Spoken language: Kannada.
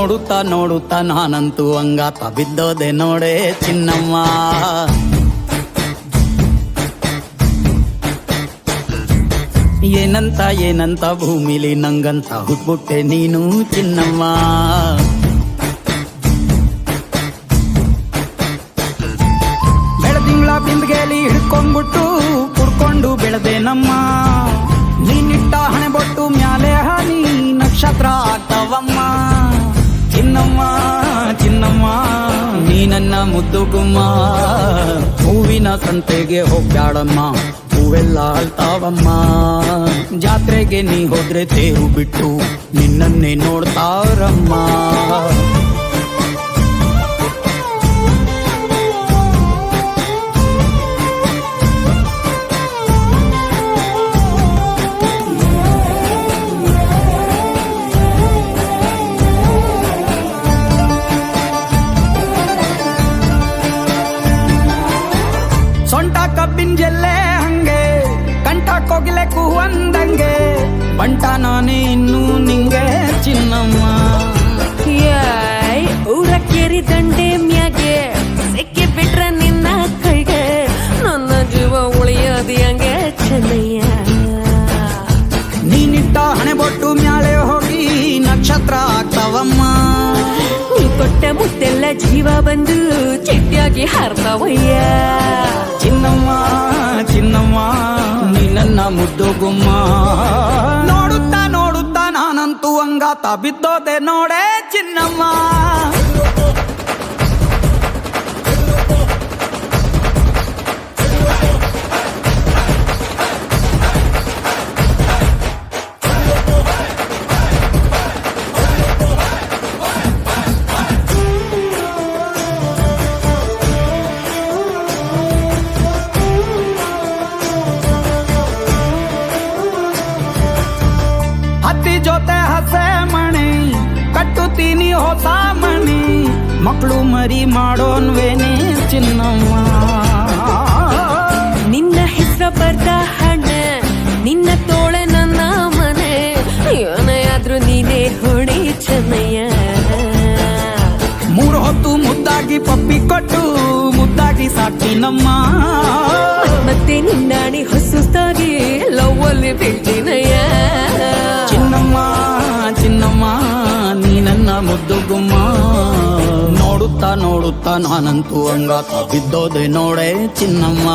ನೋಡುತ್ತಾ ನೋಡುತ್ತಾ ನಾನಂತೂ ಅಂಗಾತ ಬಿದ್ದೋದೆ ನೋಡೆ ಚಿನ್ನಮ್ಮ. ಏನಂತ ಏನಂತ ಭೂಮಿಲಿ ನಂಗಂತ ಹುಟ್ಬಿಟ್ಟೆ ನೀನು ಚಿನ್ನಮ್ಮ. ಬೆಳದಿಂಗಳ ಬಿಂದಿಗೆಲಿ ಹಿಡ್ಕೊಂಡ್ಬಿಟ್ಟು ಕುಡ್ಕೊಂಡು ಬೆಳೆದೆ ನಮ್ಮ. ನೀನಿಟ್ಟ ಹಣೆ ಬೊಟ್ಟು ಮ್ಯಾಲೆ ಹನಿ ನಕ್ಷತ್ರ ಆಗ್ತಾವಮ್ಮ. ಚಿನ್ನಮ್ಮ ಚಿನ್ನಮ್ಮ ನೀ ನನ್ನ ಮುದ್ದು ಗುಮ್ಮ. ಹೂವಿನ ಸಂತೆಗೆ ಹೋಗ್ಯಾಡಮ್ಮ, ಹೂವೆಲ್ಲ ಅಳ್ತಾವಮ್ಮ. ಜಾತ್ರೆಗೆ ನೀ ಹೋದ್ರೆ ತೇರು ಬಿಟ್ಟು ನಿನ್ನನ್ನೇ ನೋಡ್ತಾರಮ್ಮ. ಸೊಂಟ ಕಬ್ಬಿನ ಜಲ್ಲೆ ಹಂಗೆ, ಕಂಠ ಕೋಗಿಲೆ ಕೂವಂದಂಗೆ, ಬಂಟ ನಾನೇ ಇನ್ನೂ ನಿಂಗೆ ಚಿನ್ನಮ್ಮ. ಊರ ಕೇರಿ ದಂಡೆ ಮ್ಯಾಗೆ ಸಿಕ್ಕಿ ಬಿಟ್ರ ನಿನ್ನ ಕೈಗೆ, ನನ್ನ ಜೀವ ಉಳಿಯೋದು ಹಂಗೆ ಚೆನ್ನಯ್ಯ. ನೀನಿಟ್ಟ ಹಣೆ ಬೊಟ್ಟು ಮ್ಯಾಲೆ ಹೋಗಿ ನಕ್ಷತ್ರ ಆಗ್ತಾವಮ್ಮ. ನೀ ಕೊಟ್ಟ ಮುತ್ತೆಲ್ಲ ಜೀವ ಬಂದು ಚಿಟ್ಟಿಯಾಗಿ ಹಾರ್ತಾವಯ್ಯ. ಚಿನ್ನಮ್ಮ ಚಿನ್ನಮ್ಮ ನೀ ನನ್ನ ಮುದ್ದು ಗುಮ್ಮ. ನೋಡುತ್ತಾ ನೋಡುತ್ತಾ ನಾನಂತೂ ಅಂಗಾತ ಬಿದ್ದೋದೆ ನೋಡೆ ಚಿನ್ನಮ್ಮ. ಹತ್ತಿ ಜೊತೆ ಹಸೆ ಮಣಿ ಕಟ್ಟುತ್ತೀನಿ ಹೊಸ ಮಣಿ, ಮಕ್ಕಳು ಮರಿ ಮಾಡೋನ್ವೇನೆ ಚಿನ್ನಮ್ಮ. ನಿನ್ನ ಹೆಸರ ಬರ್ದ ಹಣ, ನಿನ್ನ ತೋಳೆ ನನ್ನ ಮನೆ, ಏನಾದ್ರೂ ನೀನೇ ಹೊಡಿ ಚೆನ್ನಯ್ಯ. ಮೂರು ಹೊತ್ತು ಮುದ್ದಾಗಿ ಪಪ್ಪಿ ಕೊಟ್ಟು ಮುದ್ದಾಗಿ ಸಾಕಿನಮ್ಮ. ಮತ್ತೆ ನಿನ್ನಾಣಿ ಹೊಸುತ್ತಾಗಿ ಲವ್ವಲ್ಲಿ ಬೀಳ್ತೀನಯ್ಯ. ಚಿನ್ನಮ್ಮ ಚಿನ್ನಮ್ಮ ನೀ ನನ್ನ ಮುದ್ದು ಗುಮ್ಮ. ನೋಡುತ್ತಾ ನೋಡುತ್ತಾ ನಾನಂತೂ ಅಂಗಾತ ಬಿದ್ದೋದೆ ನೋಡೆ ಚಿನ್ನಮ್ಮ.